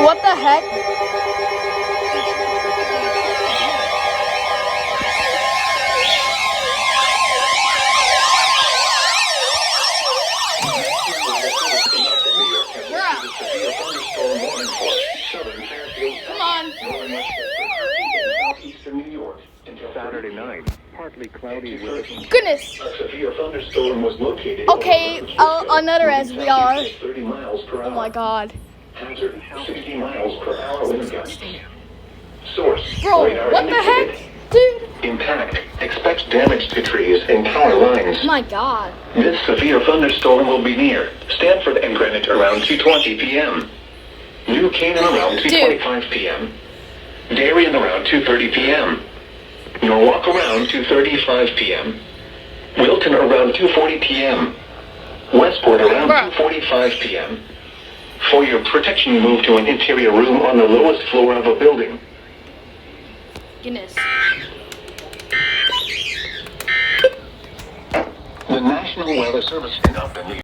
what the heck? Come on. Saturday night, partly cloudy with Goodness. A severe thunderstorm was located. Okay, another SVR. 30 miles per hour. Oh my god. Hazard 60 miles per hour wind gusts. Source. Bro, radar what the indicated. heck? Dude. Impact. Expect damage to trees and power lines. My god. This severe thunderstorm will be near Stanford and Greenwich around 2:20 p.m. New Canaan around 2:25 p.m. Darien around 2:30 p.m. Norwalk around 2:35 p.m. Wilton around 2:40 p.m. Westport around 2:45 p.m. For your protection, move to an interior room on the lowest floor of a building. Goodness. The National Weather Service in Upton.